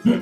All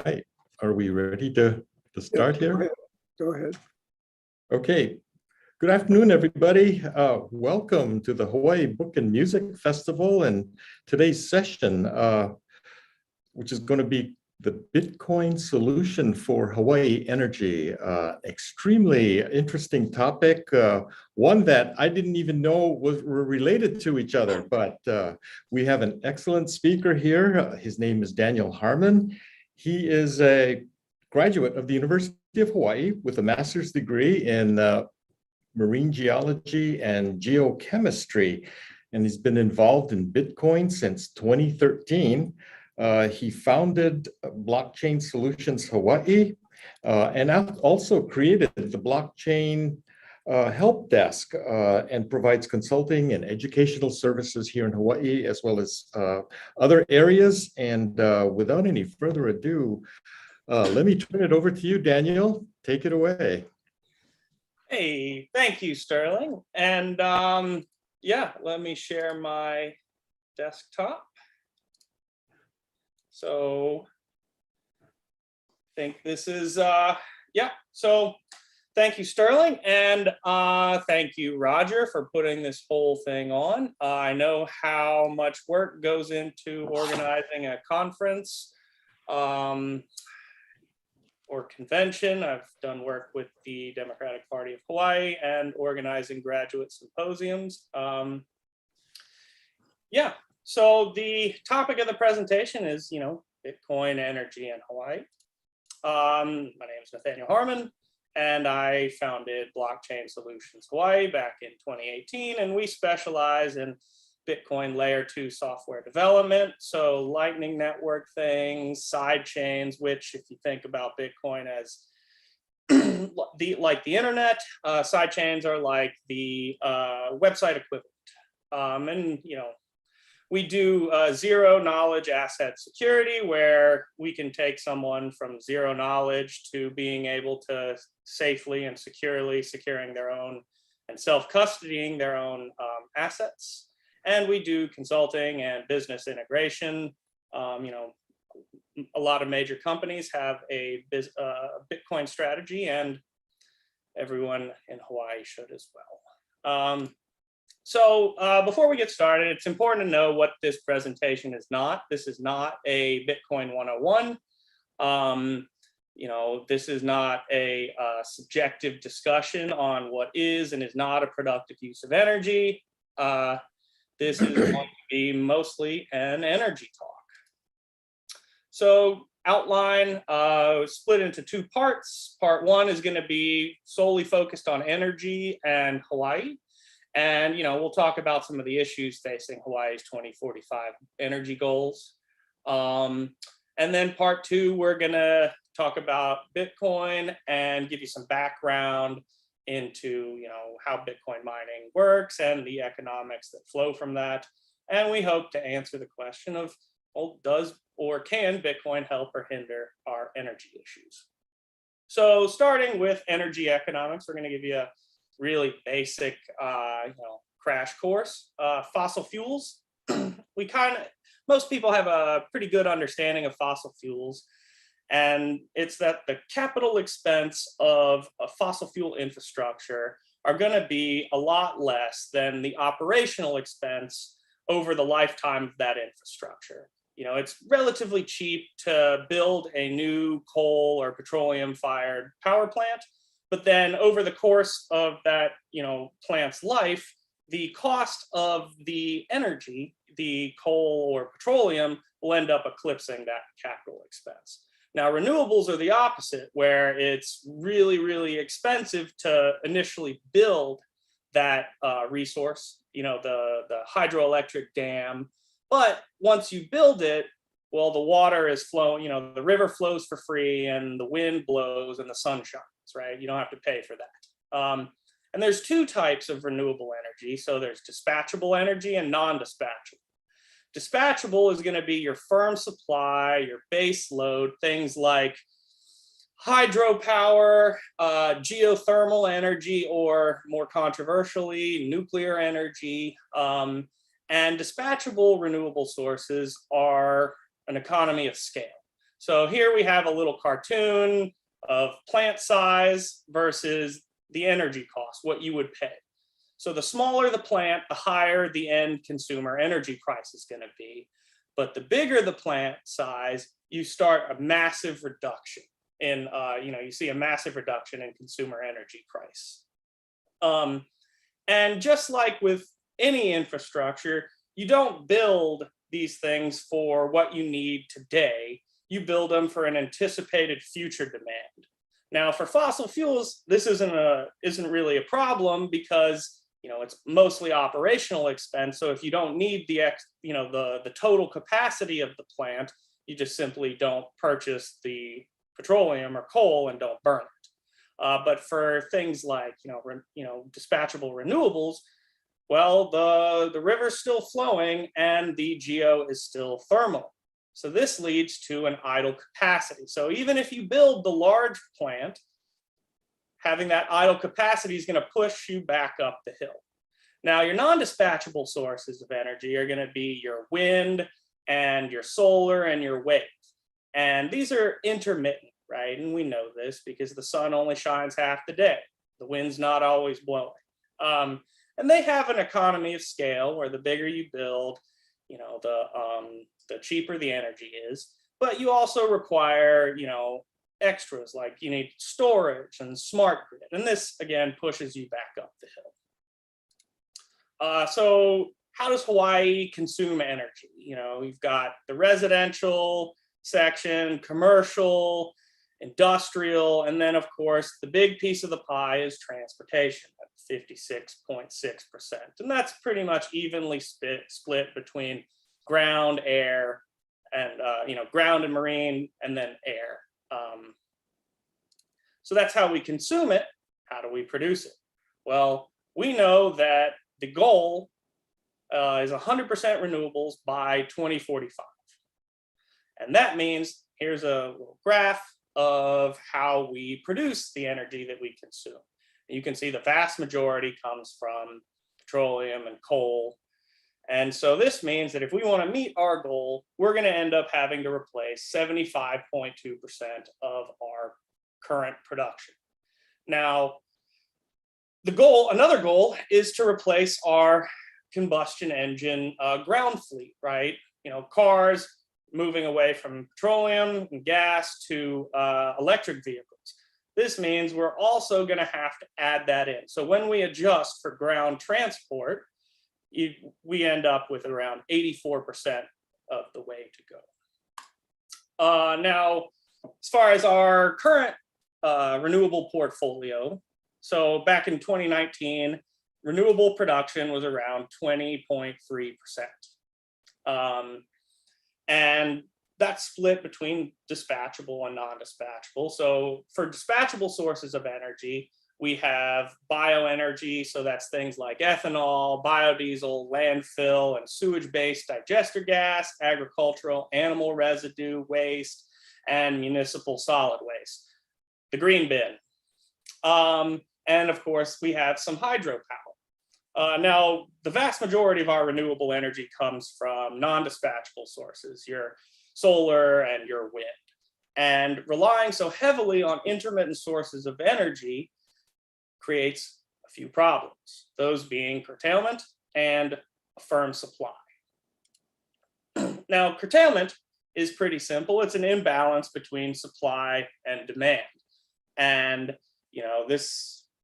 right, are we ready to start here? Go ahead. Okay, good afternoon, everybody. Welcome to the Hawaii Book and Music Festival and today's session, which is going to be the Bitcoin solution for Hawaii energy. Extremely interesting topic, one that I didn't even know were related to each other, but we have an excellent speaker here. His name is Nathaniel Harmon. He is a graduate of the University of Hawaii with a master's degree in marine geology and geochemistry, and he's been involved in Bitcoin since 2013. He founded Blockchain Solutions Hawaii and also created the Blockchain Help Desk and provides consulting and educational services here in Hawaii, as well as other areas. And without any further ado, let me turn it over to you, Daniel. Take it away. Hey, thank you, Sterling. And yeah, let me share my desktop. So I think this is, yeah, so thank you, Sterling. And thank you, Roger, for putting this whole thing on. I know how much work goes into organizing a conference. or convention. I've done work with the Democratic Party of Hawaii and organizing graduate symposiums. Yeah, so the topic of the presentation is, Bitcoin energy in Hawaii. My name is Nathaniel Harmon, and I founded Blockchain Solutions Hawaii back in 2018, and we specialize in Bitcoin layer 2 software development. So Lightning Network things, side chains, which if you think about Bitcoin as like the internet, side chains are like the website equivalent. And we do zero knowledge asset security, where we can take someone from zero knowledge to being able to safely and securely securing their own and self-custodying their own assets. And we do consulting and business integration. A lot of major companies have a Bitcoin strategy, and everyone in Hawaii should as well. So before we get started, it's important to know what this presentation is not. This is not a Bitcoin 101. This is not a subjective discussion on what is and is not a productive use of energy. This is going to be mostly an energy talk. So outline split into two parts. Part one is going to be solely focused on energy and Hawaii. And, we'll talk about some of the issues facing Hawaii's 2045 energy goals. And then part two, we're going to talk about Bitcoin and give you some background into, how Bitcoin mining works and the economics that flow from that. And we hope to answer the question of, well, does or can Bitcoin help or hinder our energy issues? So starting with energy economics, we're going to give you a really basic, crash course. Fossil fuels. Most people have a pretty good understanding of fossil fuels, and it's that the capital expense of a fossil fuel infrastructure are going to be a lot less than the operational expense over the lifetime of that infrastructure. It's relatively cheap to build a new coal or petroleum-fired power plant, but then over the course of that, plant's life, the cost of the energy, the coal or petroleum, will end up eclipsing that capital expense. Now, renewables are the opposite, where it's really, really expensive to initially build that resource, the hydroelectric dam. But once you build it, well, the water is flowing, the river flows for free, and the wind blows and the sun shines, right? You don't have to pay for that. And there's two types of renewable energy. So there's dispatchable energy and non-dispatchable. Dispatchable is going to be your firm supply, your base load, things like hydropower, geothermal energy, or more controversially, nuclear energy. And dispatchable renewable sources are an economy of scale. So here we have a little cartoon of plant size versus the energy cost, what you would pay. So the smaller the plant, the higher the end consumer energy price is going to be. But the bigger the plant size, you start a massive reduction in, you see a massive reduction in consumer energy price. And just like with any infrastructure, you don't build these things for what you need today. You build them for an anticipated future demand. Now, for fossil fuels, this isn't really a problem because it's mostly operational expense. So if you don't need the total capacity of the plant, you just simply don't purchase the petroleum or coal and don't burn it. But for things like dispatchable renewables, well, the river's still flowing and the geo is still thermal. So this leads to an idle capacity. So even if you build the large plant, having that idle capacity is going to push you back up the hill. Now, your non-dispatchable sources of energy are going to be your wind and your solar and your wave. And these are intermittent, right? And we know this because the sun only shines half the day. The wind's not always blowing. And they have an economy of scale where the bigger you build, the cheaper the energy is. But you also require, extras like you need storage and smart grid. And this again pushes you back up the hill. So how does Hawaii consume energy? You know, we've got the residential section, commercial, industrial, and then of course the big piece of the pie is transportation at 56.6%. And that's pretty much evenly split between ground, air, and ground and marine, and then air. So that's how we consume it. How do we produce it? Well, we know that the goal is 100% renewables by 2045. And that means here's a little graph of how we produce the energy that we consume. You can see the vast majority comes from petroleum and coal. And so this means that if we want to meet our goal, we're going to end up having to replace 75.2% of our current production. Now, another goal is to replace our combustion engine ground fleet, right? You know, cars moving away from petroleum and gas to electric vehicles. This means we're also going to have to add that in. So when we adjust for ground transport, we end up with around 84% of the way to go. Now, as far as our current renewable portfolio, so back in 2019, renewable production was around 20.3%. And that's split between dispatchable and non-dispatchable. So for dispatchable sources of energy, we have bioenergy, so that's things like ethanol, biodiesel, landfill, and sewage-based digester gas, agricultural, animal residue waste, and municipal solid waste, the green bin. And of course, we have some hydropower. Now, the vast majority of our renewable energy comes from non-dispatchable sources, your solar and your wind. And relying so heavily on intermittent sources of energy creates a few problems, those being curtailment and a firm supply. Now, curtailment is pretty simple. It's an imbalance between supply and demand. And, you know,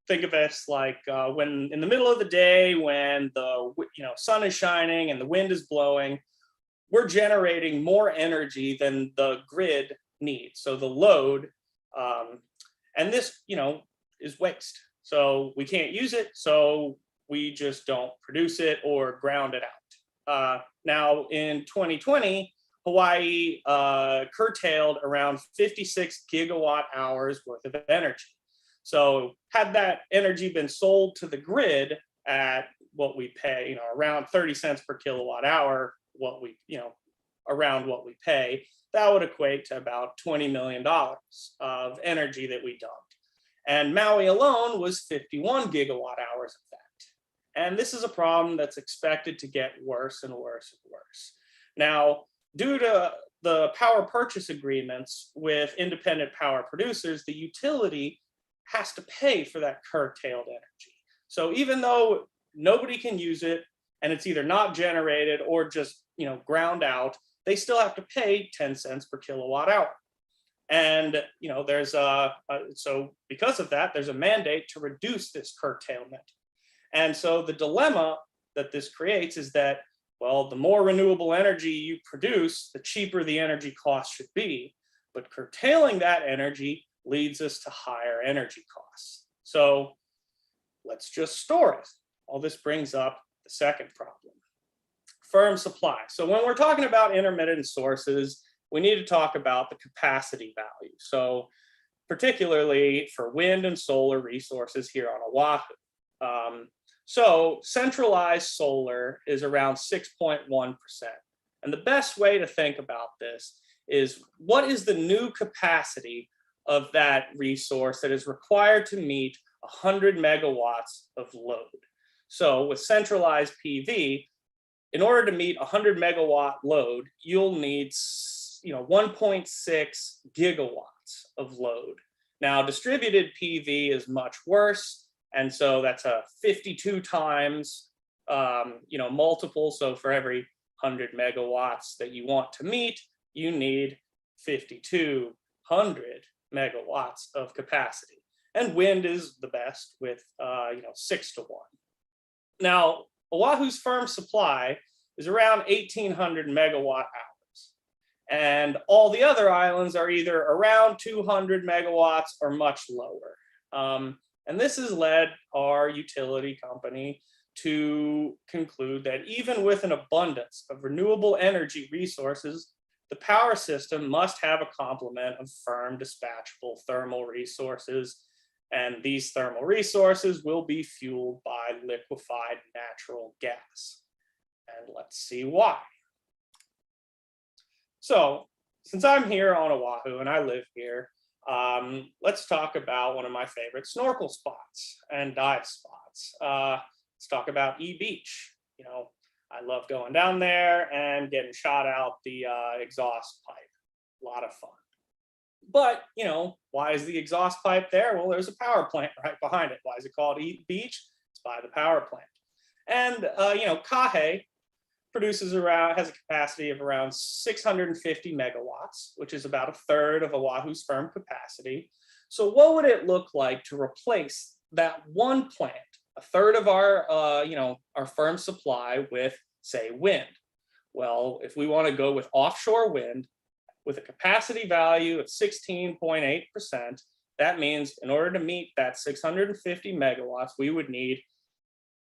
think of it like when in the middle of the day, when the sun is shining and the wind is blowing, we're generating more energy than the grid needs. So the load, and this, is waste. So we can't use it. So we just don't produce it or ground it out. Now in 2020, Hawaii curtailed around 56 gigawatt hours worth of energy. So had that energy been sold to the grid at what we pay, around 30 cents per kilowatt hour, around what we pay, that would equate to about $20 million of energy that we dumped. And Maui alone was 51 gigawatt hours of that. And this is a problem that's expected to get worse and worse and worse. Now, due to the power purchase agreements with independent power producers, the utility has to pay for that curtailed energy. So even though nobody can use it and it's either not generated or just ground out, they still have to pay 10 cents per kilowatt hour. And so because of that, there's a mandate to reduce this curtailment. And so the dilemma that this creates is that, well, the more renewable energy you produce, the cheaper the energy cost should be. But curtailing that energy leads us to higher energy costs. So let's just store it. All this brings up the second problem, firm supply. So when we're talking about intermittent sources, we need to talk about the capacity value. So particularly for wind and solar resources here on Oahu. So centralized solar is around 6.1%. And the best way to think about this is what is the new capacity of that resource that is required to meet 100 megawatts of load. So with centralized PV, in order to meet 100 megawatt load, you'll need 1.6 gigawatts of load. Now, distributed PV is much worse. And so that's a 52 times multiple. So for every 100 megawatts that you want to meet, you need 5,200 megawatts of capacity. And wind is the best with 6 to 1. Now, Oahu's firm supply is around 1,800 megawatt hours. And all the other islands are either around 200 megawatts or much lower. And this has led our utility company to conclude that even with an abundance of renewable energy resources, the power system must have a complement of firm dispatchable thermal resources. And these thermal resources will be fueled by liquefied natural gas. And let's see why. So, since I'm here on Oahu and I live here, let's talk about one of my favorite snorkel spots and dive spots. Let's talk about E Beach. I love going down there and getting shot out the exhaust pipe. A lot of fun. But, why is the exhaust pipe there? Well, there's a power plant right behind it. Why is it called E Beach? It's by the power plant. And, Kahe has a capacity of around 650 megawatts, which is about a third of Oahu's firm capacity. So what would it look like to replace that one plant, a third of our firm supply, with, say, wind? Well, if we want to go with offshore wind with a capacity value of 16.8%, that means in order to meet that 650 megawatts, we would need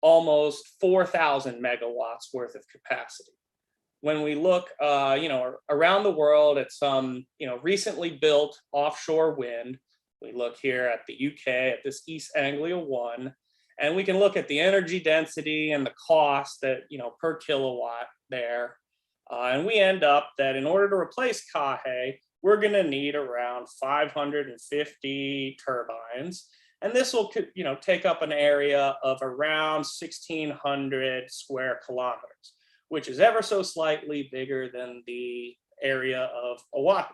almost 4,000 megawatts worth of capacity. When we look, around the world at some, recently built offshore wind, we look here at the UK at this East Anglia 1, and we can look at the energy density and the cost that, per kilowatt there. And we end up that in order to replace Kahe, we're going to need around 550 turbines. And this will, take up an area of around 1,600 square kilometers, which is ever so slightly bigger than the area of Oahu.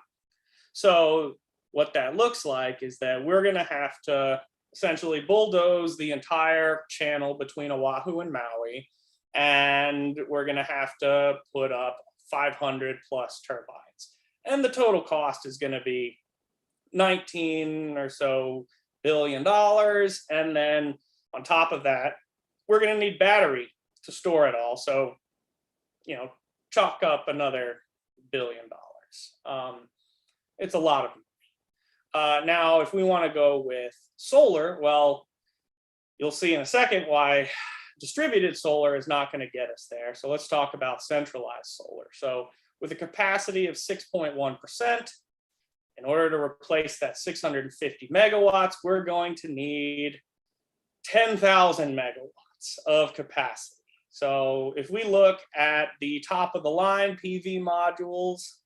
So what that looks like is that we're going to have to essentially bulldoze the entire channel between Oahu and Maui, and we're going to have to put up 500 plus turbines. And the total cost is going to be 19 or so $billion. And then on top of that, we're going to need battery to store it all. So, chalk up another $1 billion. It's a lot of money. Now, if we want to go with solar, well, you'll see in a second why distributed solar is not going to get us there. So let's talk about centralized solar. So with a capacity of 6.1%, in order to replace that 650 megawatts, we're going to need 10,000 megawatts of capacity. So if we look at the top of the line PV modules,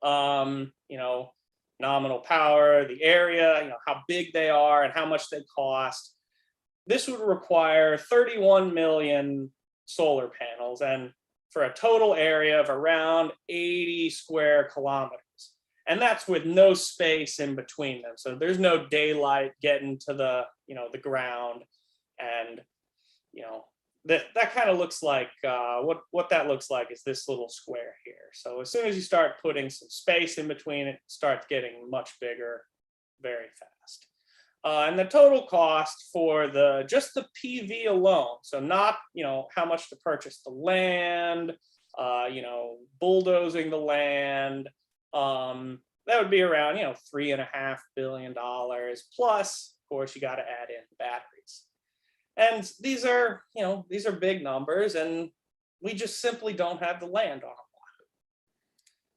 nominal power, the area, how big they are and how much they cost, this would require 31 million solar panels, and for a total area of around 80 square kilometers. And that's with no space in between them. So there's no daylight getting to the, the ground. And, that kind of looks like, what that looks like is this little square here. So as soon as you start putting some space in between, it starts getting much bigger very fast. And the total cost for just the PV alone, so not, how much to purchase the land, bulldozing the land, that would be around, $3.5 billion. Plus, of course, you got to add in batteries. And these are big numbers, and we just simply don't have the land on Oahu.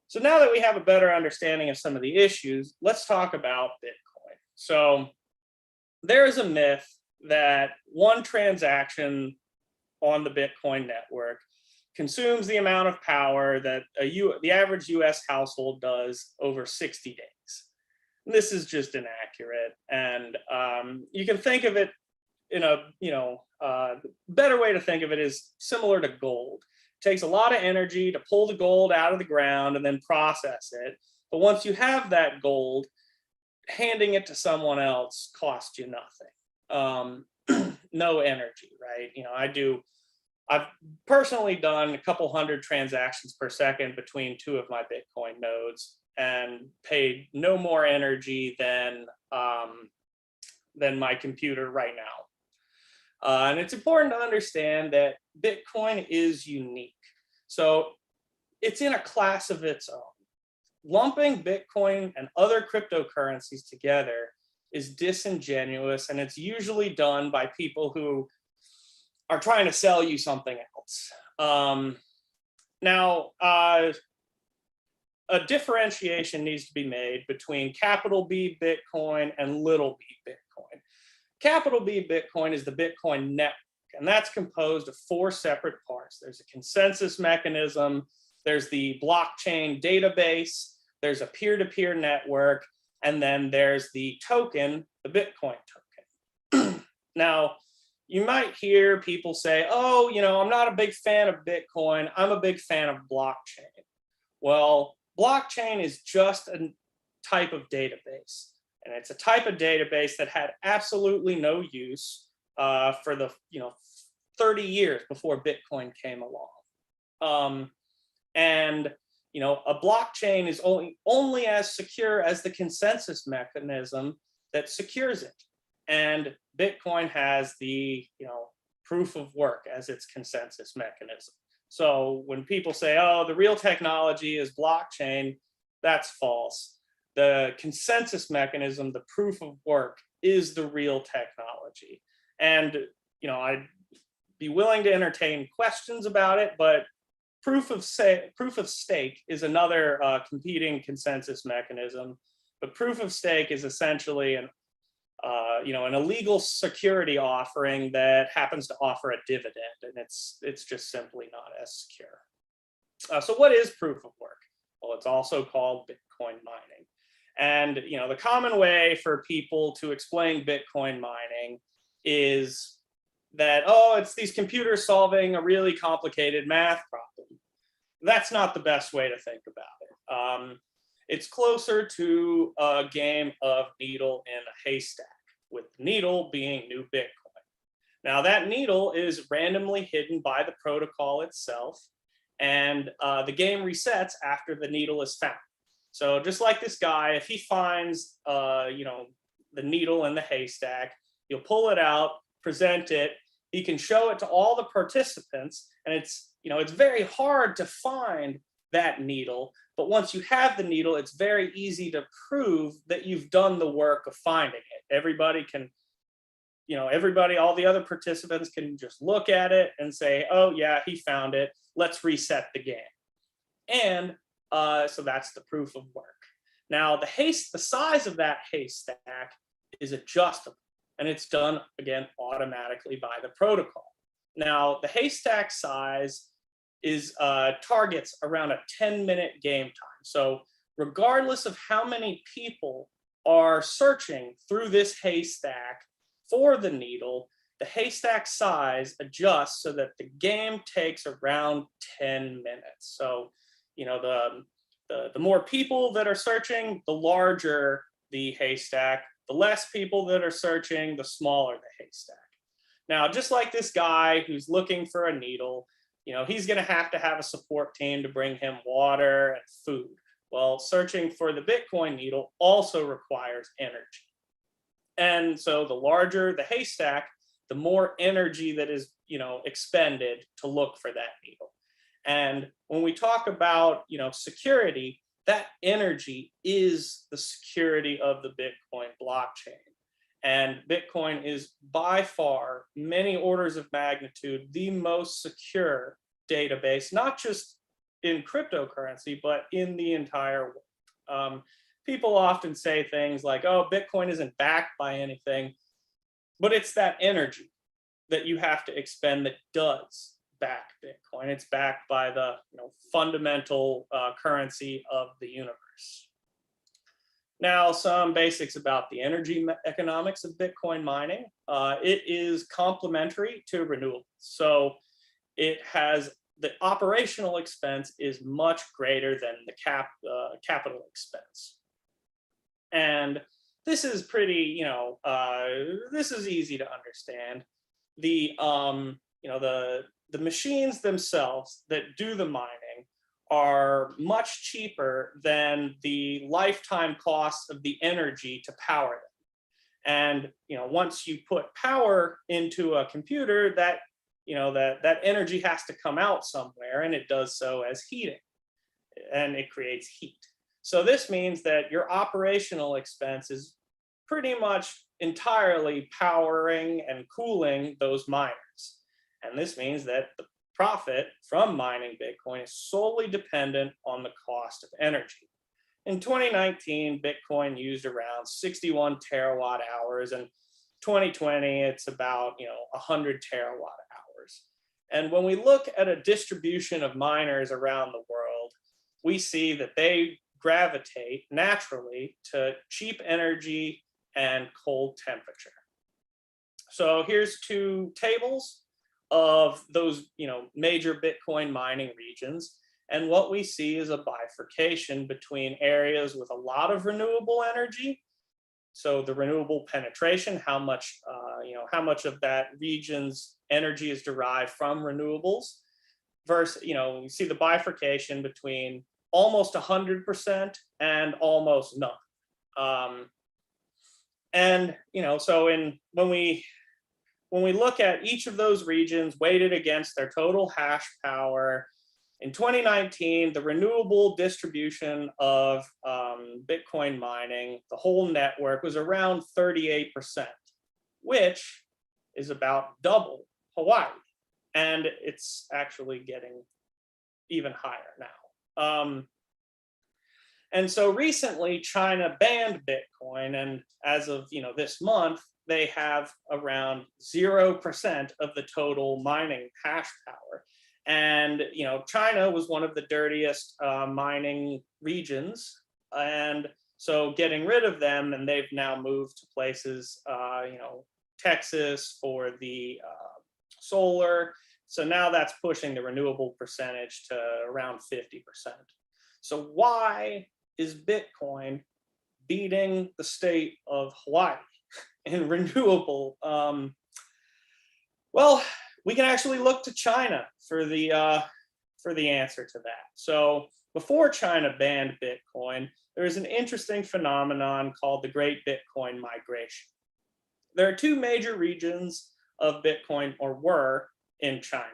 So now that we have a better understanding of some of the issues, let's talk about Bitcoin. So there is a myth that one transaction on the Bitcoin network consumes the amount of power that the average US household does over 60 days. And this is just inaccurate. And you can think of it in a better way to think of it is similar to gold. It takes a lot of energy to pull the gold out of the ground and then process it. But once you have that gold, handing it to someone else costs you nothing. No energy, right? I've personally done a couple hundred transactions per second between two of my Bitcoin nodes. and paid no more energy than my computer right now. And it's important to understand that Bitcoin is unique. So it's in a class of its own. Lumping Bitcoin and other cryptocurrencies together is disingenuous, and it's usually done by people who are trying to sell you something else. Now, a differentiation needs to be made between capital B Bitcoin and little b Bitcoin. Capital B Bitcoin is the Bitcoin network, and that's composed of 4 separate parts. There's a consensus mechanism, there's the blockchain database, there's a peer-to-peer network, and then there's the token, the Bitcoin token. Now, you might hear people say, oh, I'm not a big fan of Bitcoin, I'm a big fan of blockchain. Well, blockchain is just a type of database. And it's a type of database that had absolutely no use for the 30 years before Bitcoin came along. A blockchain is only as secure as the consensus mechanism that secures it. And Bitcoin has the proof of work as its consensus mechanism. So when people say, oh, the real technology is blockchain, that's false. The consensus mechanism, the proof of work, is the real technology. And I'd be willing to entertain questions about it, but proof of stake is another competing consensus mechanism. But proof of stake is essentially an illegal security offering that happens to offer a dividend, and it's just simply not as secure. So what is proof of work? Well, it's also called Bitcoin mining. And the common way for people to explain Bitcoin mining is that, oh, it's these computers solving a really complicated math problem. That's not the best way to think about it. It's closer to a game of needle in a haystack, with the needle being new Bitcoin. Now, that needle is randomly hidden by the protocol itself, and the game resets after the needle is found. So just like this guy, if he finds the needle in the haystack, he'll pull it out, present it. He can show it to all the participants, and it's very hard to find that needle. But once you have the needle, it's very easy to prove that you've done the work of finding it. Everybody can, all the other participants can just look at it and say, oh yeah, he found it. Let's reset the game. And so that's the proof of work. Now, the size of that haystack is adjustable, and it's done, again, automatically by the protocol. Now, the haystack size is targets around a 10-minute game time. So regardless of how many people are searching through this haystack for the needle, the haystack size adjusts so that the game takes around 10 minutes. So the more people that are searching, the larger the haystack. The less people that are searching, the smaller the haystack. Now, just like this guy who's looking for a needle, he's going to have a support team to bring him water and food. Well, searching for the Bitcoin needle also requires energy. And so the larger the haystack, the more energy that is, expended to look for that needle. And when we talk about, security, that energy is the security of the Bitcoin blockchain. And Bitcoin is by far, many orders of magnitude, the most secure database, not just in cryptocurrency, but in the entire world. People often say things like, oh, Bitcoin isn't backed by anything, but it's that energy that you have to expend that does back Bitcoin. It's backed by the fundamental currency of the universe. Now, some basics about the energy economics of Bitcoin mining. It is complementary to renewables. So it has the operational expense is much greater than the capital expense. And this is pretty, this is easy to understand. The machines themselves that do the mining are much cheaper than the lifetime cost of the energy to power them. And once you put power into a computer, that that energy has to come out somewhere, and it does so as heating, and it creates heat. So this means that your operational expense is pretty much entirely powering and cooling those miners. And this means that the profit from mining Bitcoin is solely dependent on the cost of energy. In 2019, Bitcoin used around 61 terawatt hours, and 2020, it's about 100 terawatt hours. And when we look at a distribution of miners around the world, we see that they gravitate naturally to cheap energy and cold temperature. So here's two tables of those major Bitcoin mining regions. And what we see is a bifurcation between areas with a lot of renewable energy. So the renewable penetration, how much of that region's energy is derived from renewables, versus, you see the bifurcation between almost 100% and almost none. And so when we look at each of those regions weighted against their total hash power, in 2019, the renewable distribution of Bitcoin mining, the whole network, was around 38%, which is about double Hawaii. And it's actually getting even higher now. And so recently, China banned Bitcoin, and as of this month, they have around 0% of the total mining hash power. And China was one of the dirtiest mining regions, and so getting rid of them, and they've now moved to places, Texas for the solar. So now that's pushing the renewable percentage to around 50%. So why is Bitcoin beating the state of Hawaii in renewable? Well, we can actually look to China for the answer to that. So before China banned Bitcoin, there is an interesting phenomenon called the Great Bitcoin Migration. There are two major regions of Bitcoin, or were, in China.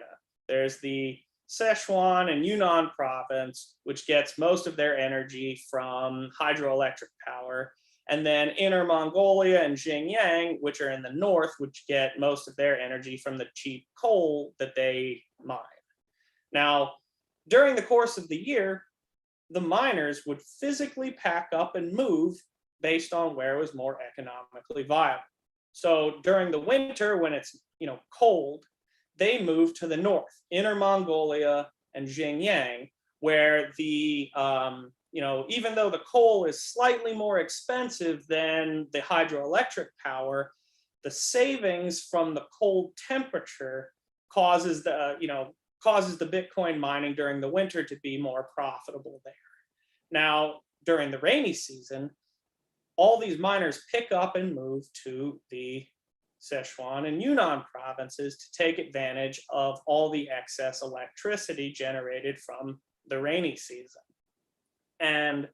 There's the Sichuan and Yunnan province, which gets most of their energy from hydroelectric power, and then Inner Mongolia and Xinjiang, which are in the north, which get most of their energy from the cheap coal that they mine. Now, during the course of the year, the miners would physically pack up and move based on where it was more economically viable. So during the winter, when it's cold, they move to the north, Inner Mongolia and Xinjiang, where the even though the coal is slightly more expensive than the hydroelectric power, the savings from the cold temperature causes the Bitcoin mining during the winter to be more profitable there. Now, during the rainy season, all these miners pick up and move to the Sichuan and Yunnan provinces to take advantage of all the excess electricity generated from the rainy season. And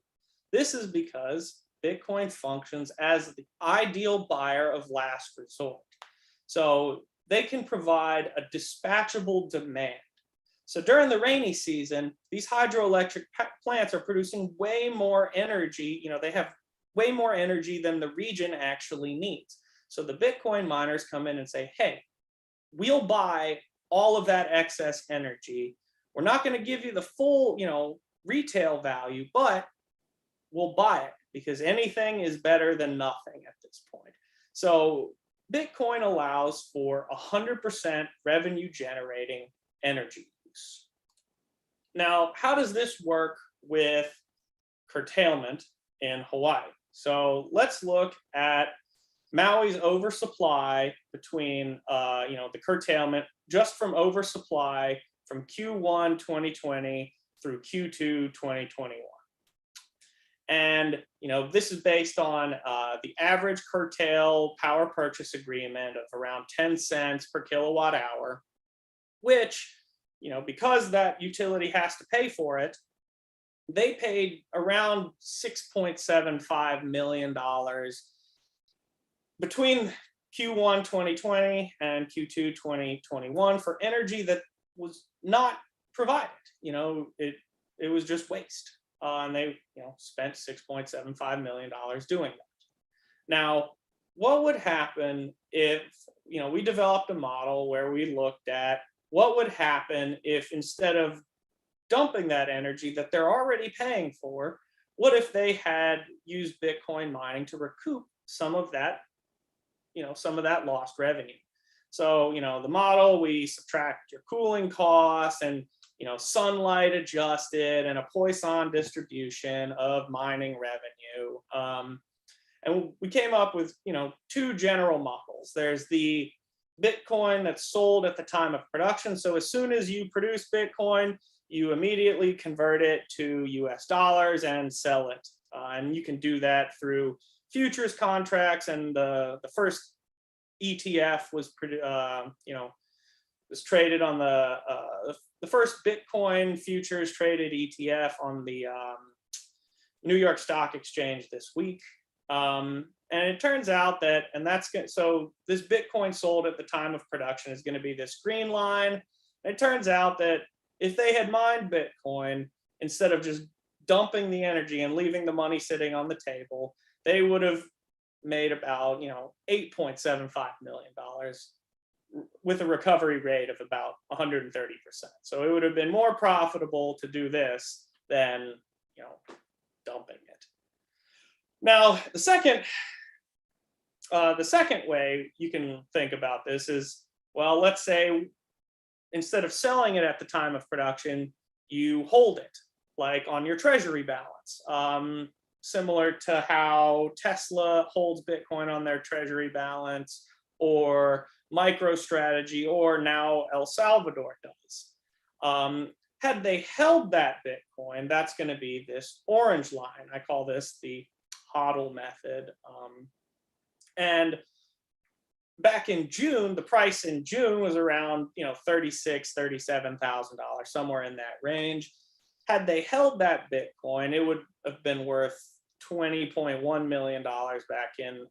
this is because Bitcoin functions as the ideal buyer of last resort. So they can provide a dispatchable demand. So during the rainy season, these hydroelectric plants are producing way more energy. They have way more energy than the region actually needs. So the Bitcoin miners come in and say, hey, we'll buy all of that excess energy. We're not going to give you the full, retail value, but we'll buy it because anything is better than nothing at this point. So Bitcoin allows for 100% revenue generating energy use. Now, how does this work with curtailment in Hawaii? So let's look at Maui's oversupply between, the curtailment just from oversupply from Q1 2020 through Q2 2021. And, this is based on the average curtail power purchase agreement of around 10 cents per kilowatt hour, which, because that utility has to pay for it, they paid around $6.75 million between Q1 2020 and Q2 2021 for energy that was not provided. It was just waste, and they spent $6.75 million doing that. Now, what would happen if we developed a model where we looked at what would happen if, instead of dumping that energy that they're already paying for, what if they had used Bitcoin mining to recoup some of that lost revenue? So, the model, we subtract your cooling costs and, sunlight adjusted and a Poisson distribution of mining revenue. And we came up with, two general models. There's the Bitcoin that's sold at the time of production. So as soon as you produce Bitcoin, you immediately convert it to US dollars and sell it. And you can do that through futures contracts. And the first ETF was traded on the first Bitcoin futures traded ETF on the New York Stock Exchange this week. And it turns out that, so this Bitcoin sold at the time of production is going to be this green line. And it turns out that if they had mined Bitcoin, instead of just dumping the energy and leaving the money sitting on the table, they would have made about, $8.75 million with a recovery rate of about 130%. So it would have been more profitable to do this than, dumping it. Now, the second way you can think about this is, well, let's say instead of selling it at the time of production, you hold it, like on your treasury balance, similar to how Tesla holds Bitcoin on their treasury balance, or MicroStrategy, or now El Salvador does. Had they held that Bitcoin, that's going to be this orange line. I call this the HODL method. And back in June, the price in June was around $36,000, $37,000, somewhere in that range. Had they held that Bitcoin, it would have been worth $20.1 million back in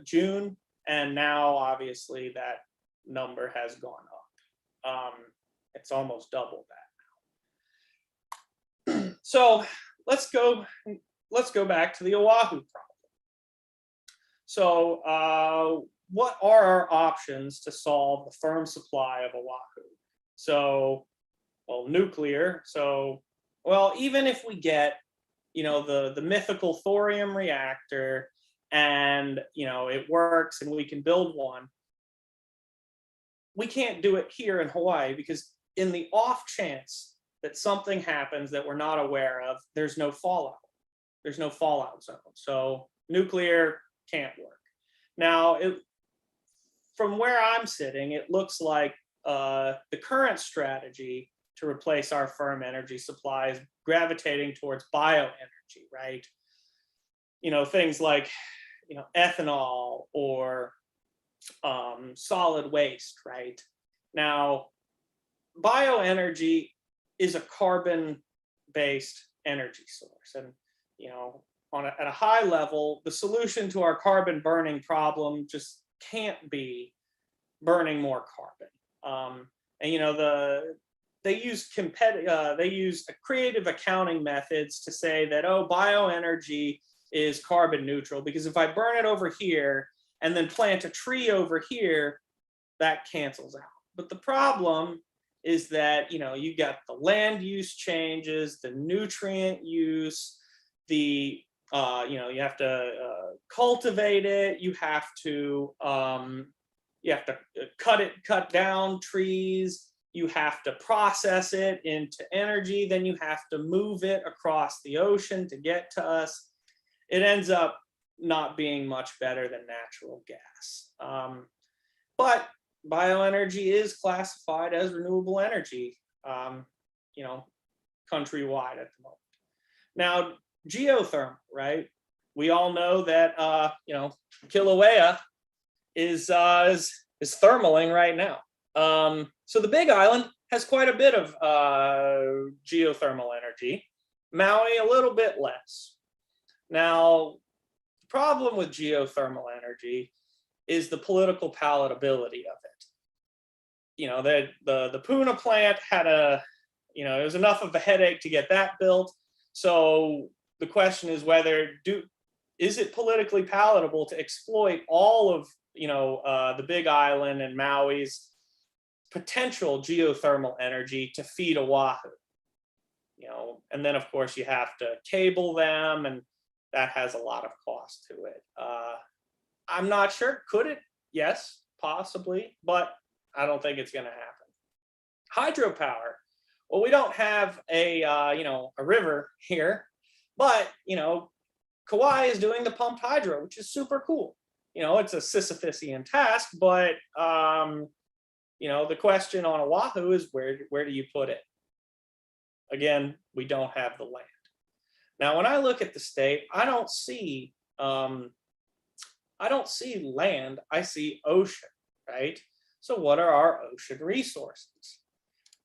June, and now obviously that number has gone up. It's almost double that now. So let's go back to the Oahu problem. So what are our options to solve the firm supply of Oahu? So, well, nuclear. So, well, even if we get, the mythical thorium reactor and, it works and we can build one, we can't do it here in Hawaii, because in the off chance that something happens that we're not aware of, there's no fallout. There's no fallout zone. So nuclear can't work. Now, from where I'm sitting, it looks like the current strategy to replace our firm energy supply is gravitating towards bioenergy, right? Things like, ethanol or solid waste, right? Now, bioenergy is a carbon-based energy source. And, at a high level, the solution to our carbon burning problem just can't be burning more carbon. They use creative accounting methods to say that, oh, bioenergy is carbon neutral, because if I burn it over here and then plant a tree over here, that cancels out. But the problem is that, you got the land use changes, the nutrient use, you have to cultivate it, you have to cut down trees, you have to process it into energy, then you have to move it across the ocean to get to us. It ends up not being much better than natural gas. But bioenergy is classified as renewable energy, countrywide at the moment. Now, geothermal, right? We all know that, Kilauea is thermaling right now. So the Big Island has quite a bit of geothermal energy. Maui, a little bit less. Now, the problem with geothermal energy is the political palatability of it. You know, the Puna plant had it was enough of a headache to get that built. So the question is whether is it politically palatable to exploit all of the Big Island and Maui's potential geothermal energy to feed Oahu? And then of course you have to cable them, and that has a lot of cost to it. I'm not sure. Could it? Yes, possibly, but I don't think it's going to happen. Hydropower. Well, we don't have a river here, but Kauai is doing the pumped hydro, which is super cool. It's a Sisyphusian task, but the question on Oahu is where do you put it? Again, we don't have the land. Now, when I look at the state, I don't see land. I see ocean, right? So what are our ocean resources?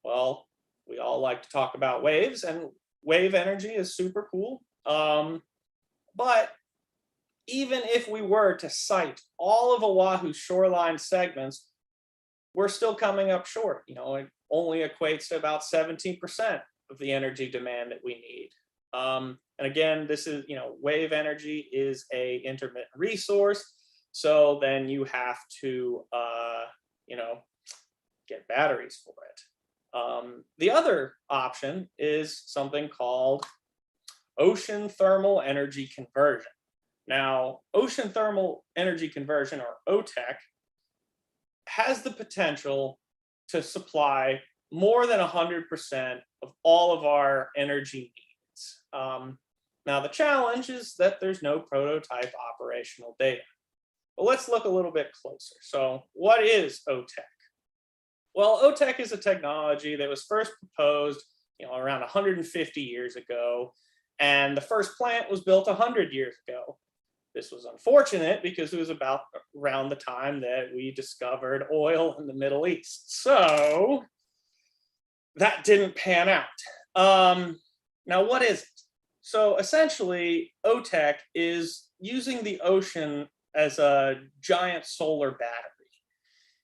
Well, we all like to talk about waves, and wave energy is super cool. But even if we were to site all of Oahu's shoreline segments, we're still coming up short. It only equates to about 17% of the energy demand that we need. And again, this is, wave energy is a intermittent resource. So then you have to, get batteries for it. The other option is something called ocean thermal energy conversion. Now, ocean thermal energy conversion, or OTEC, has the potential to supply more than 100% of all of our energy needs. Now, the challenge is that there's no prototype operational data. But let's look a little bit closer. So what is OTEC? Well, OTEC is a technology that was first proposed around 150 years ago, and the first plant was built 100 years ago. This was unfortunate because it was about around the time that we discovered oil in the Middle East. So that didn't pan out. Now, what is it? So essentially, OTEC is using the ocean as a giant solar battery.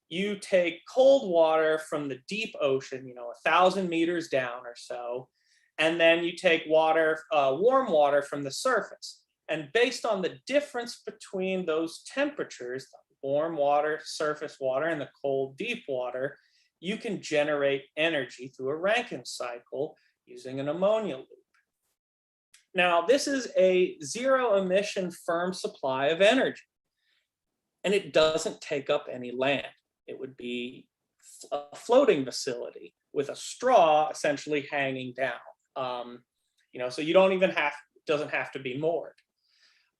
You take cold water from the deep ocean, 1,000 meters down or so, and then you take water, warm water from the surface. And based on the difference between those temperatures, the warm water, surface water, and the cold, deep water, you can generate energy through a Rankine cycle using an ammonia loop. Now, this is a zero-emission firm supply of energy, and it doesn't take up any land. It would be a floating facility with a straw essentially hanging down. So you don't even doesn't have to be moored.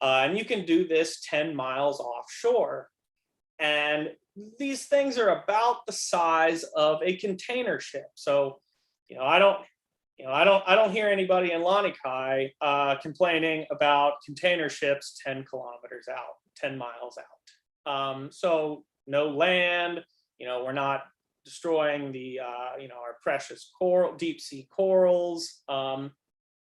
And you can do this 10 miles offshore. And these things are about the size of a container ship. So, I don't hear anybody in Lanikai complaining about container ships 10 kilometers out, 10 miles out. So no land, we're not destroying the, our precious deep sea corals.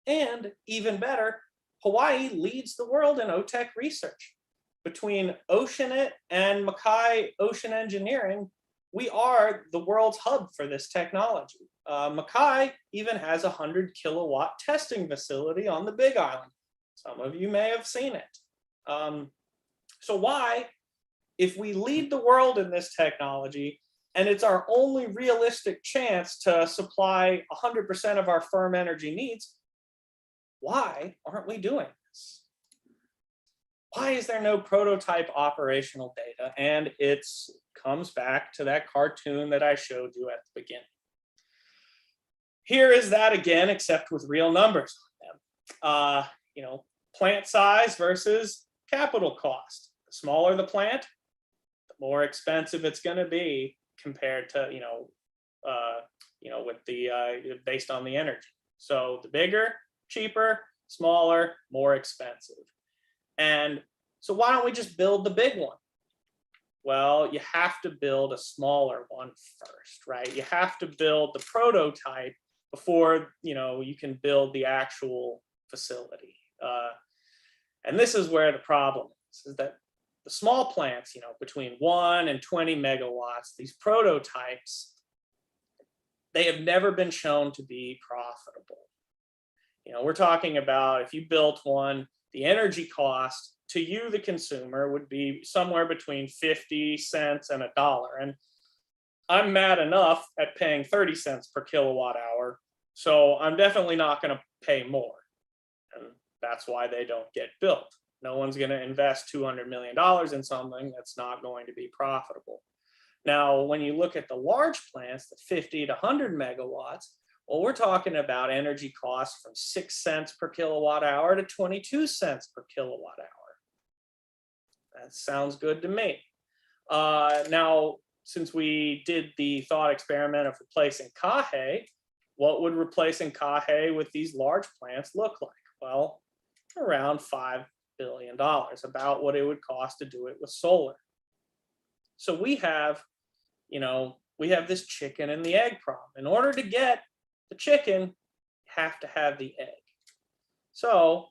And even better, Hawaii leads the world in OTEC research. Between Oceanit and Mackay Ocean Engineering, we are the world's hub for this technology. Mackay even has a 100-kilowatt testing facility on the Big Island. Some of you may have seen it. So why, if we lead the world in this technology, and it's our only realistic chance to supply 100% of our firm energy needs, why aren't we doing this? Why is there no prototype operational data? And it comes back to that cartoon that I showed you at the beginning. Here is that again, except with real numbers on them. Plant size versus capital cost. The smaller the plant, the more expensive it's going to be compared to, with the based on the energy. So the bigger, cheaper, smaller, more expensive. And so why don't we just build the big one? Well, you have to build a smaller one first, right? You have to build the prototype before you can build the actual facility. And this is where the problem is that the small plants, between 1 and 20 megawatts, these prototypes, they have never been shown to be profitable. We're talking about if you built one, the energy cost to you, the consumer, would be somewhere between 50 cents and $1. And I'm mad enough at paying 30 cents per kilowatt hour. So I'm definitely not going to pay more. And that's why they don't get built. No one's going to invest $200 million in something that's not going to be profitable. Now, when you look at the large plants, the 50 to 100 megawatts, well, we're talking about energy costs from 6 cents per kilowatt hour to 22 cents per kilowatt hour. That sounds good to me. Now, since we did the thought experiment of replacing Kahe, what would replacing Kahe with these large plants look like? Well, around $5 billion, about what it would cost to do it with solar. So we have this chicken and the egg problem. In order to get the chicken, you have to have the egg. So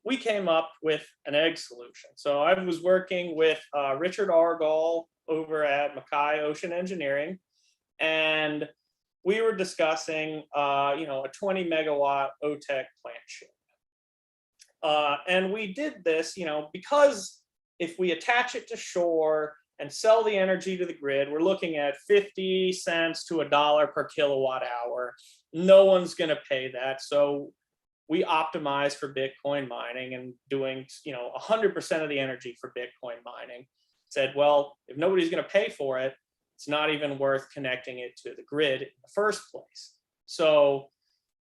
we came up with an egg solution. So I was working with Richard Argall over at Mackay Ocean Engineering, and we were discussing a 20 megawatt OTEC plant ship. And we did this, because if we attach it to shore and sell the energy to the grid, we're looking at 50 cents to $1 per kilowatt hour. No one's going to pay that. So we optimize for Bitcoin mining and doing 100% of the energy for Bitcoin mining. Said, well, if nobody's going to pay for it, it's not even worth connecting it to the grid in the first place. So,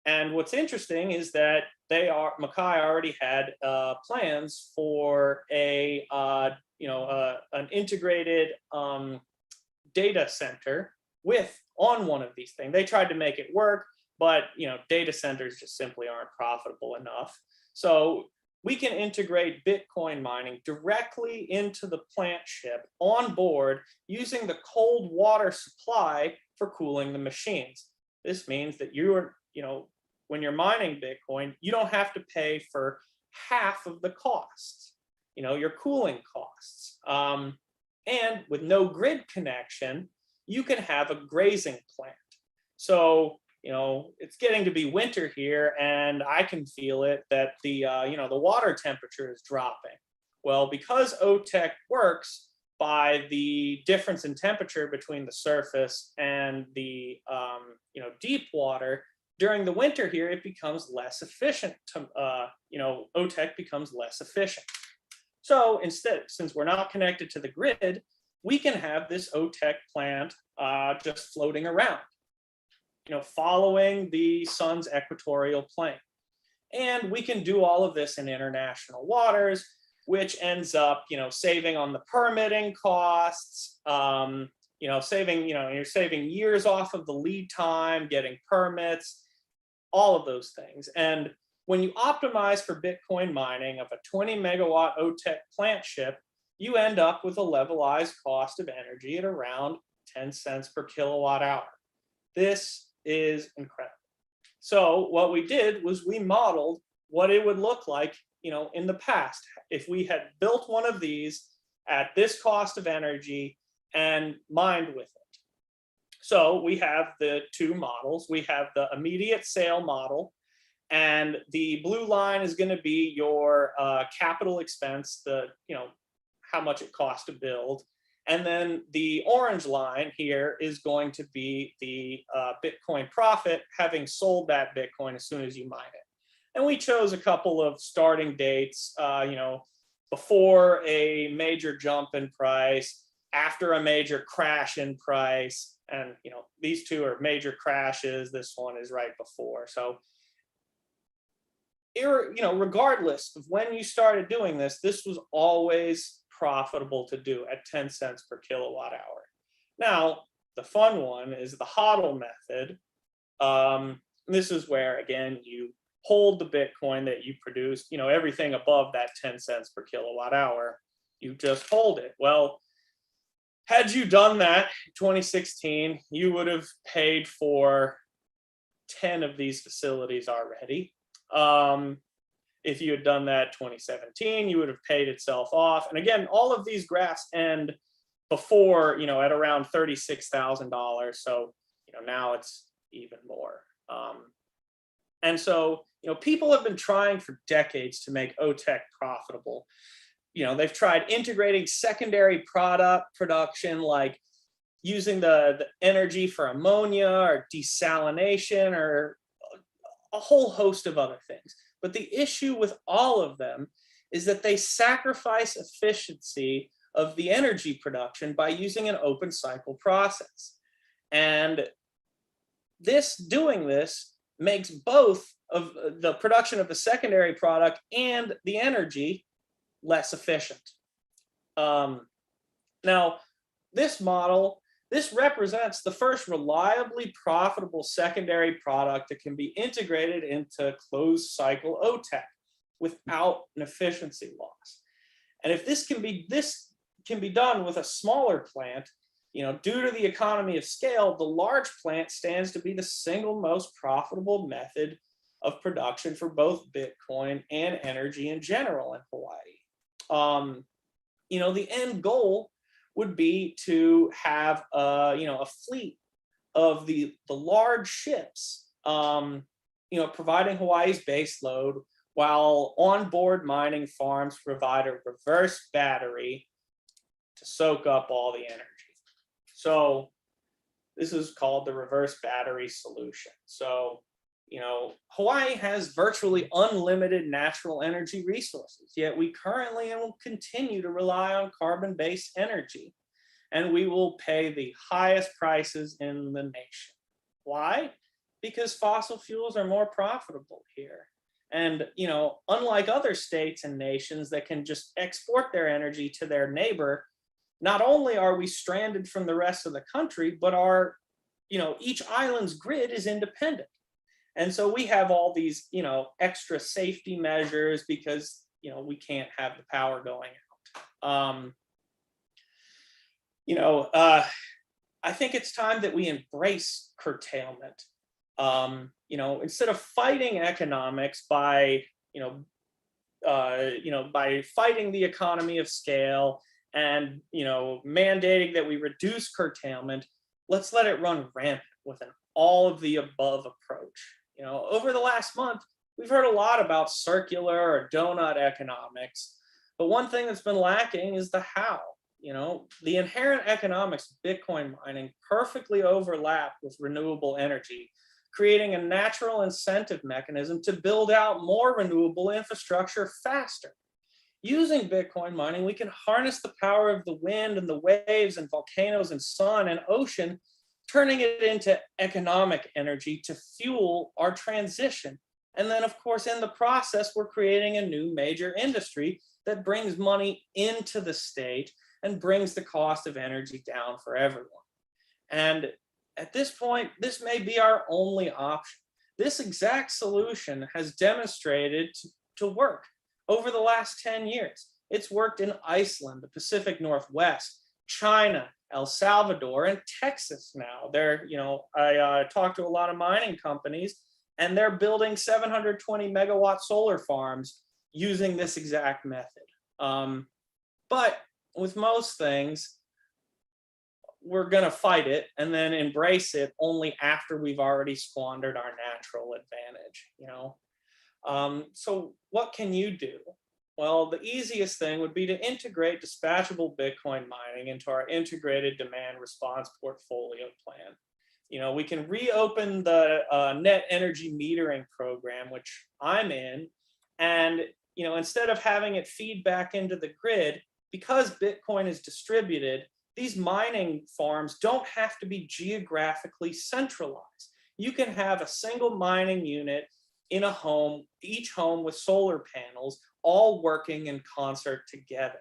and what's interesting is that Mackay already had plans for an integrated data center on one of these things. They tried to make it work, but data centers just simply aren't profitable enough. So we can integrate Bitcoin mining directly into the plant ship on board using the cold water supply for cooling the machines. This means that when you're mining Bitcoin, you don't have to pay for half of the costs, your cooling costs. And with no grid connection, you can have a grazing plant. So it's getting to be winter here, and I can feel it that the water temperature is dropping. Well, because OTEC works by the difference in temperature between the surface and the deep water, during the winter here, it becomes less efficient. OTEC becomes less efficient. So instead, since we're not connected to the grid, we can have this OTEC plant just floating around, following the sun's equatorial plane. And we can do all of this in international waters, which ends up, saving on the permitting costs, you're saving years off of the lead time, getting permits, all of those things. And when you optimize for Bitcoin mining of a 20 megawatt OTEC plant ship, you end up with a levelized cost of energy at around 10 cents per kilowatt hour. This is incredible. So what we did was we modeled what it would look like, in the past, if we had built one of these at this cost of energy and mined with it. So we have the two models. We have the immediate sale model, and the blue line is going to be your capital expense, how much it costs to build. And then the orange line here is going to be the Bitcoin profit, having sold that Bitcoin as soon as you mine it. And we chose a couple of starting dates, before a major jump in price, after a major crash in price. And, these two are major crashes. This one is right before. So, regardless of when you started doing this, this was always profitable to do at 10 cents per kilowatt hour. Now, the fun one is the HODL method. This is where, again, you hold the Bitcoin that you produced, everything above that 10 cents per kilowatt hour, you just hold it. Well, had you done that in 2016, you would have paid for 10 of these facilities already. If you had done that 2017, you would have paid itself off. And again, all of these graphs end before, at around $36,000. So, now it's even more. And so, people have been trying for decades to make OTEC profitable. They've tried integrating secondary product production, like using the energy for ammonia or desalination or a whole host of other things. But the issue with all of them is that they sacrifice efficiency of the energy production by using an open cycle process. And doing this makes both of the production of the secondary product and the energy less efficient. Now, this model, this represents the first reliably profitable secondary product that can be integrated into closed cycle OTEC without an efficiency loss. And if this can be done with a smaller plant, due to the economy of scale, the large plant stands to be the single most profitable method of production for both Bitcoin and energy in general in Hawaii. The end goal would be to have a fleet of the large ships, providing Hawaii's base load, while onboard mining farms provide a reverse battery to soak up all the energy. So this is called the reverse battery solution. So, Hawaii has virtually unlimited natural energy resources, yet we currently and will continue to rely on carbon-based energy, and we will pay the highest prices in the nation. Why? Because fossil fuels are more profitable here. And, unlike other states and nations that can just export their energy to their neighbor, not only are we stranded from the rest of the country, but each island's grid is independent. And so we have all these, extra safety measures because, we can't have the power going out. I think it's time that we embrace curtailment. Instead of fighting economics by fighting the economy of scale and, mandating that we reduce curtailment, let's let it run rampant with an all of the above approach. Over the last month, we've heard a lot about circular or donut economics, but one thing that's been lacking is the how. The inherent economics of Bitcoin mining perfectly overlap with renewable energy, creating a natural incentive mechanism to build out more renewable infrastructure faster. Using Bitcoin mining, we can harness the power of the wind and the waves and volcanoes and sun and ocean, turning it into economic energy to fuel our transition. And then, of course, in the process, we're creating a new major industry that brings money into the state and brings the cost of energy down for everyone. And at this point, this may be our only option. This exact solution has demonstrated to work over the last 10 years. It's worked in Iceland, the Pacific Northwest, China, El Salvador, and Texas now. I talked to a lot of mining companies, and they're building 720 megawatt solar farms using this exact method. But with most things, we're going to fight it and then embrace it only after we've already squandered our natural advantage. So what can you do? Well, the easiest thing would be to integrate dispatchable Bitcoin mining into our integrated demand response portfolio plan. We can reopen the net energy metering program, which I'm in, and instead of having it feed back into the grid, because Bitcoin is distributed, these mining farms don't have to be geographically centralized. You can have a single mining unit in a home, each home with solar panels, all working in concert together.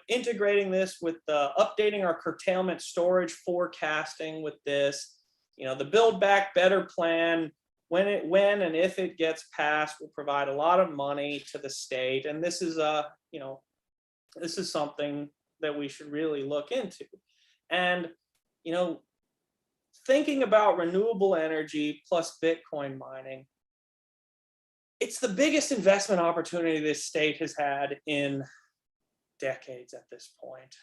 Integrating this with updating our curtailment storage forecasting with this, the Build Back Better plan, when and if it gets passed, will provide a lot of money to the state. And this is this is something that we should really look into. And thinking about renewable energy plus Bitcoin mining, it's the biggest investment opportunity this state has had in decades at this point.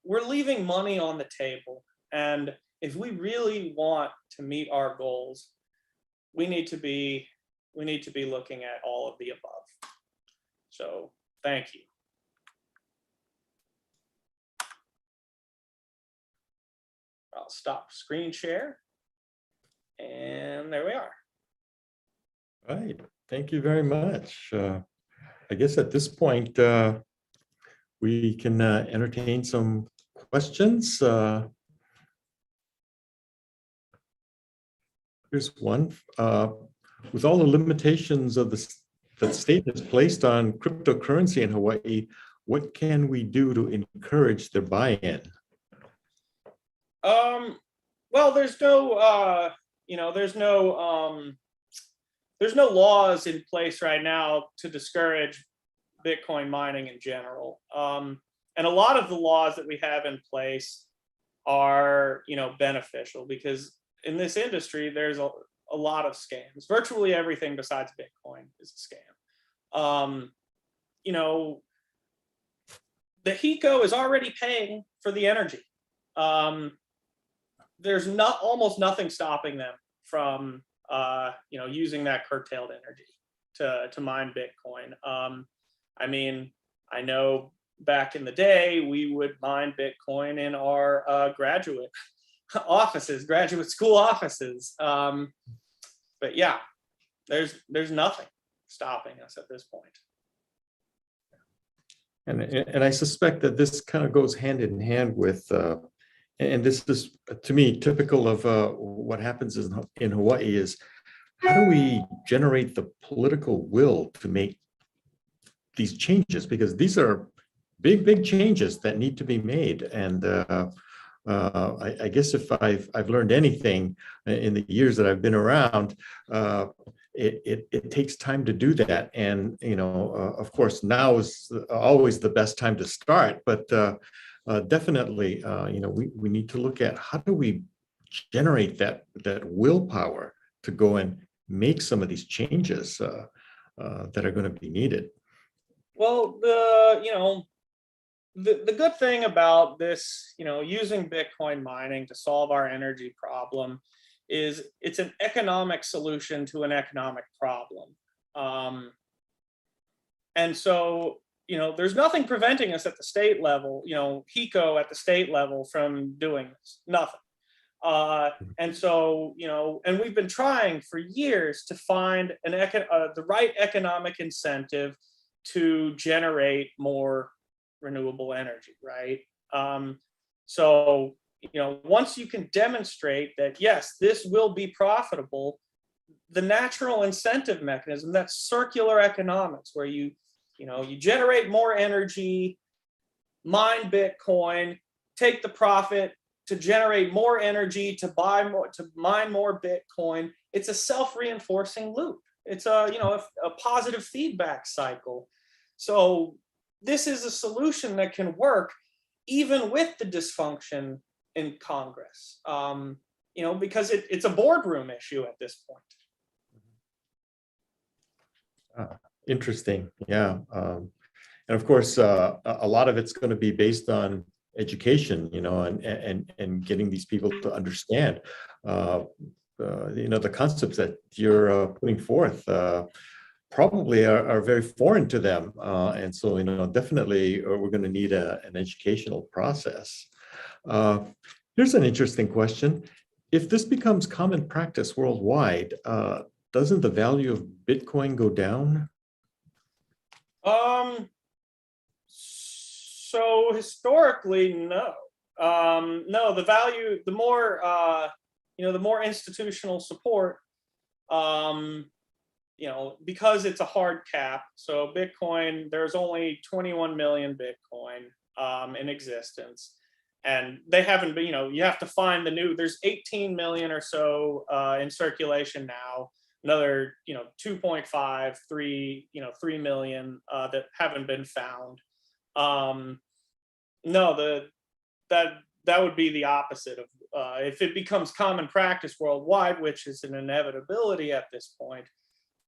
We're leaving money on the table, and if we really want to meet our goals, we need to be looking at all of the above. So thank you. I'll stop screen share, and there we are. All right, thank you very much. I guess at this point, we can entertain some questions. Here's one. With all the limitations of that the state has placed on cryptocurrency in Hawaii, what can we do to encourage their buy-in? Well, there's no, there's no laws in place right now to discourage Bitcoin mining in general. And a lot of the laws that we have in place are, beneficial, because in this industry, there's a lot of scams. Virtually everything besides Bitcoin is a scam. The HECO is already paying for the energy. There's almost nothing stopping them from using that curtailed energy to mine Bitcoin. I mean, I know back in the day we would mine Bitcoin in our graduate offices, graduate school offices. But yeah, there's nothing stopping us at this point. And I suspect that this kind of goes hand in hand with, and this is, to me, typical of what happens in Hawaii is, how do we generate the political will to make these changes? Because these are big changes that need to be made. And I guess if I've learned anything in the years that I've been around, it takes time to do that. And, of course, now is always the best time to start, but definitely, we need to look at how do we generate that willpower to go and make some of these changes that are going to be needed. Well, the good thing about this, using Bitcoin mining to solve our energy problem is it's an economic solution to an economic problem. And so, there's nothing preventing us at the state level, HECO at the state level from doing this, nothing. And so, and we've been trying for years to find the right economic incentive to generate more renewable energy, right? So, once you can demonstrate that, yes, this will be profitable, the natural incentive mechanism, that's circular economics, where you generate more energy, mine Bitcoin, take the profit to generate more energy, to mine more Bitcoin. It's a self-reinforcing loop. It's a positive feedback cycle. So this is a solution that can work even with the dysfunction in Congress, because it's a boardroom issue at this point. Interesting. Yeah. And of course, a lot of it's going to be based on education, and getting these people to understand, the concepts that you're putting forth probably are very foreign to them. And so, definitely we're going to need an educational process. Here's an interesting question. If this becomes common practice worldwide, doesn't the value of Bitcoin go down? So historically, no. No, the value, the more institutional support, because it's a hard cap. So Bitcoin, there's only 21 million Bitcoin in existence. And they haven't been, you have to find there's 18 million or so in circulation now. Another, 2.5, 3 million that haven't been found. No, that would be the opposite if it becomes common practice worldwide, which is an inevitability at this point,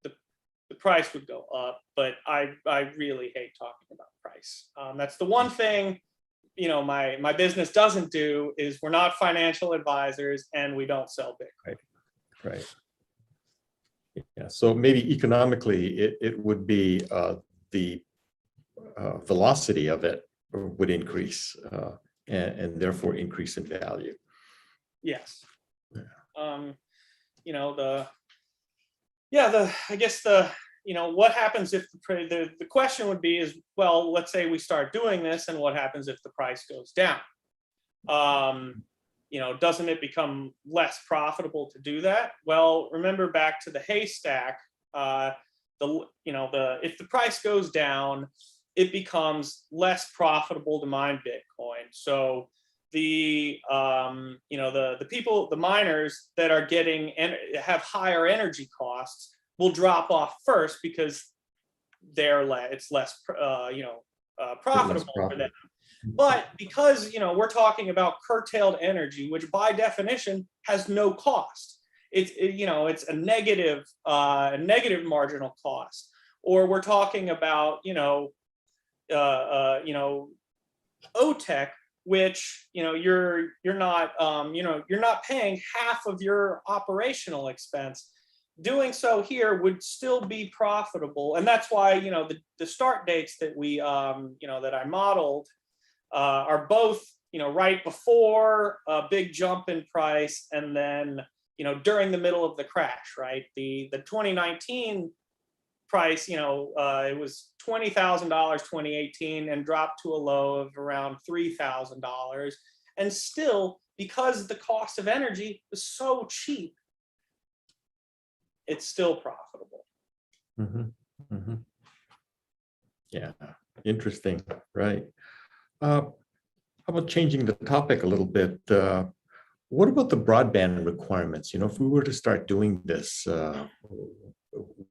the price would go up. But I really hate talking about price. That's the one thing, you know, my business doesn't do, is we're not financial advisors and we don't sell Bitcoin. Right. Yeah. So maybe economically, it would be the velocity of it would increase and therefore increase in value. Yes. Yeah. You know, I guess you know, what happens if the question would be is, well, let's say we start doing this, and what happens if the price goes down? You know, doesn't it become less profitable to do that? Well, remember back to the haystack, if the price goes down, it becomes less profitable to mine Bitcoin. So the miners that are getting and have higher energy costs will drop off first, because it's less profitable for them. But because, you know, we're talking about curtailed energy, which by definition has no cost, it's a negative marginal cost. Or we're talking about OTEC, which you're not paying half of your operational expense. Doing so here would still be profitable, and that's why the start dates that we that I modeled are both right before a big jump in price, and then during the middle of the crash. Right, the 2019 price, it was $20,000 2018 and dropped to a low of around $3,000, and still, because the cost of energy is so cheap, it's still profitable. Mm-hmm. Mm-hmm. Yeah, interesting. Right. How about changing the topic a little bit? What about the broadband requirements? If we were to start doing this,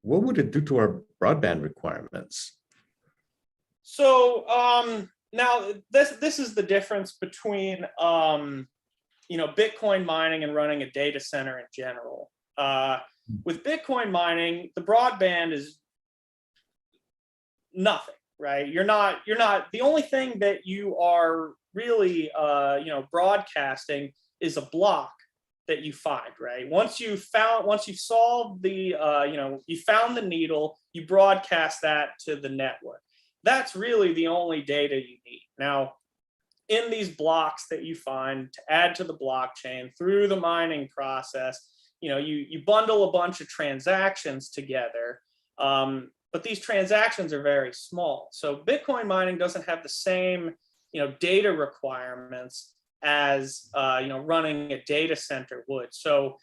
what would it do to our broadband requirements? So now this is the difference between Bitcoin mining and running a data center in general. With Bitcoin mining, the broadband is nothing, right? You're not the only thing that you are really broadcasting is a block that you find, right? Once you've solved the you found the needle, you broadcast that to the network. That's really the only data you need. Now, in these blocks that you find to add to the blockchain through the mining process, you bundle a bunch of transactions together, but these transactions are very small. So Bitcoin mining doesn't have the same data requirements as running a data center would. So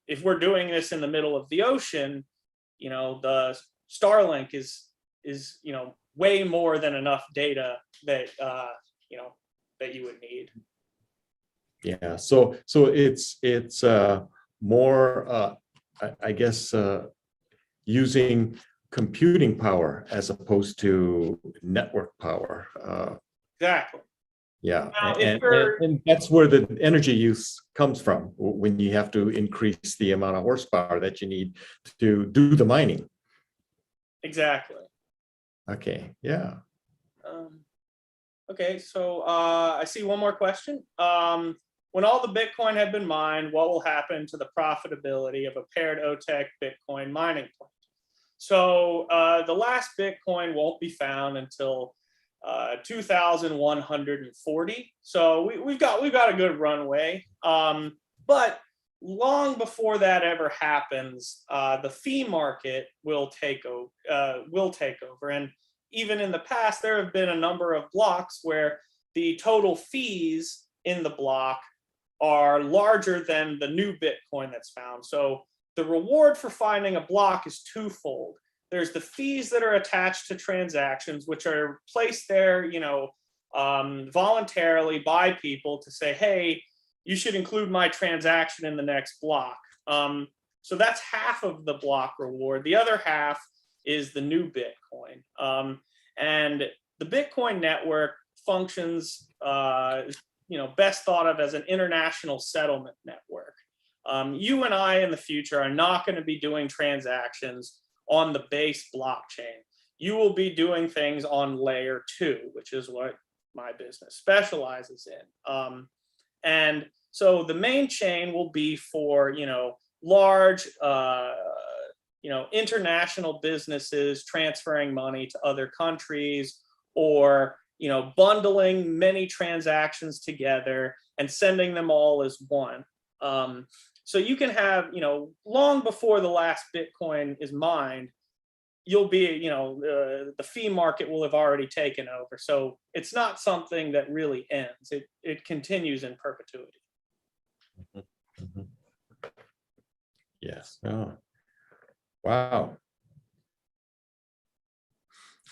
if we're doing this in the middle of the ocean, the Starlink is way more than enough data that that you would need. Yeah. So it's more, I guess, using computing power as opposed to network power. Exactly. Yeah, Now, and that's where the energy use comes from, when you have to increase the amount of horsepower that you need to do the mining. Exactly. Okay, yeah. Okay, so I see one more question. When all the Bitcoin had been mined, what will happen to the profitability of a paired OTEC Bitcoin mining plant? So the last Bitcoin won't be found until 2140. So we've got a good runway. But long before that ever happens, the fee market will take over. And even in the past, there have been a number of blocks where the total fees in the block are larger than the new Bitcoin that's found. So the reward for finding a block is twofold. There's the fees that are attached to transactions, which are placed there, voluntarily by people to say, hey, you should include my transaction in the next block. So that's half of the block reward. The other half is the new Bitcoin. And the Bitcoin network functions, best thought of as an international settlement network. You and I in the future are not going to be doing transactions on the base blockchain. You will be doing things on layer 2, which is what my business specializes in. And so the main chain will be for, large, international businesses transferring money to other countries, or, bundling many transactions together and sending them all as one. So you can have, long before the last Bitcoin is mined, you'll be, the fee market will have already taken over. So it's not something that really ends. It continues in perpetuity. Mhm. Yes. Oh. Wow.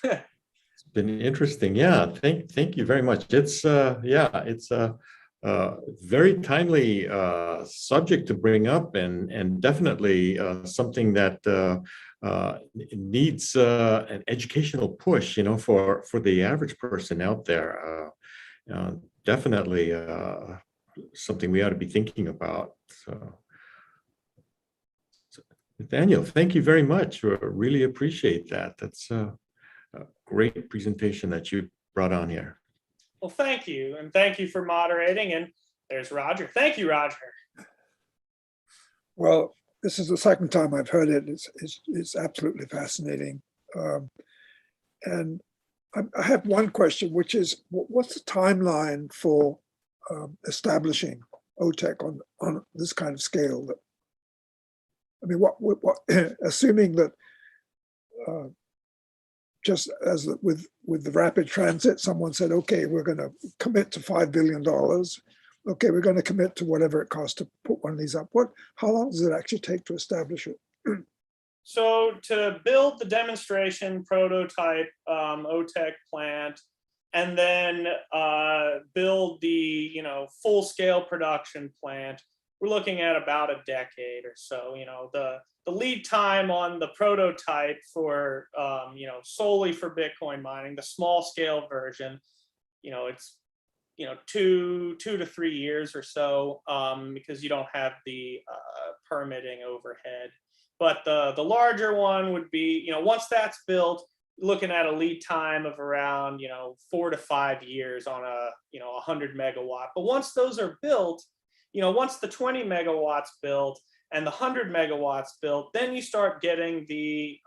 It's been interesting. Yeah. Thank you very much. It's it's a very timely subject to bring up, and definitely something that needs an educational push, for the average person out there. Definitely something we ought to be thinking about. So, Nathaniel, thank you very much. Really appreciate that. That's a great presentation that you brought on here. Well, thank you. And thank you for moderating. And there's Roger. Thank you, Roger. Well, this is the second time I've heard it. It's absolutely fascinating. And I have one question, which is, what's the timeline for establishing OTEC on this kind of scale? I mean, what assuming that just as with the rapid transit, someone said, okay, we're going to commit to $5 billion. Okay, we're going to commit to whatever it costs to put one of these up. How long does it actually take to establish it? So to build the demonstration prototype OTEC plant, and then build the full-scale production plant, we're looking at about a decade or so. The lead time on the prototype for solely for Bitcoin mining, the small-scale version, it's 2 to 3 years or so, because you don't have the permitting overhead. But the larger one would be, once that's built, looking at a lead time of around 4 to 5 years on a 100 megawatt. But once those are built, once the 20 megawatts built and the 100 megawatts built, then you start getting the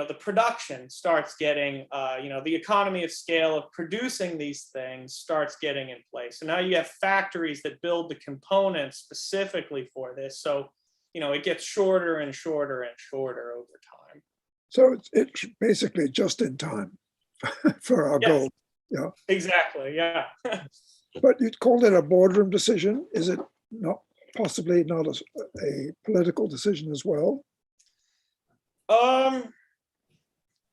the production starts getting, the economy of scale of producing these things starts getting in place. So now you have factories that build the components specifically for this. So, it gets shorter and shorter and shorter over time. So it's basically just in time for our goal. Yeah, exactly. Yeah. But you called it a boardroom decision. Is it not possibly not a political decision as well?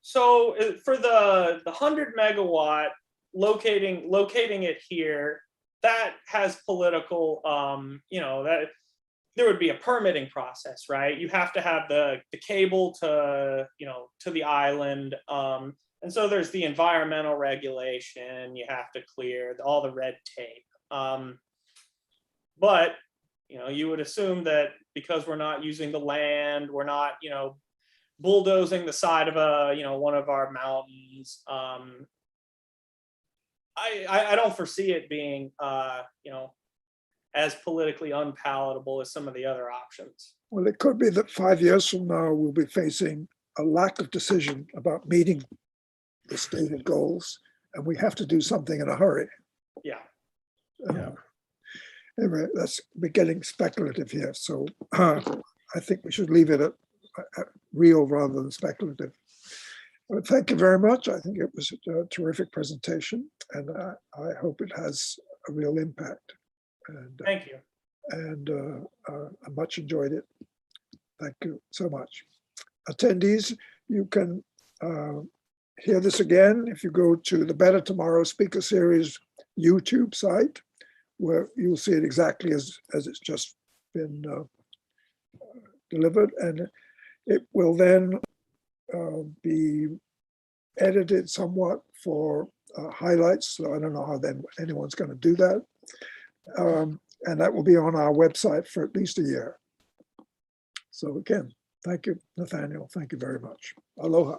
So for the 100 megawatt, locating it here, that has political, that there would be a permitting process, right? You have to have the cable to, to the island. And so there's the environmental regulation, you have to clear all the red tape. But, you would assume that because we're not using the land, we're not, bulldozing the side of one of our mountains. I don't foresee it being, as politically unpalatable as some of the other options. Well, it could be that 5 years from now, we'll be facing a lack of decision about meeting the stated goals, and we have to do something in a hurry. Yeah. Anyway, we're getting speculative here. So I think we should leave it at real rather than speculative. But thank you very much. I think it was a terrific presentation, and I hope it has a real impact. And, thank you. And I much enjoyed it. Thank you so much. Attendees, you can hear this again if you go to the Better Tomorrow Speaker Series YouTube site, where you'll see it exactly as it's just been delivered. And it will then be edit it somewhat for highlights. So I don't know how then anyone's going to do that. And that will be on our website for at least a year. So again, thank you, Nathaniel. Thank you very much. Aloha.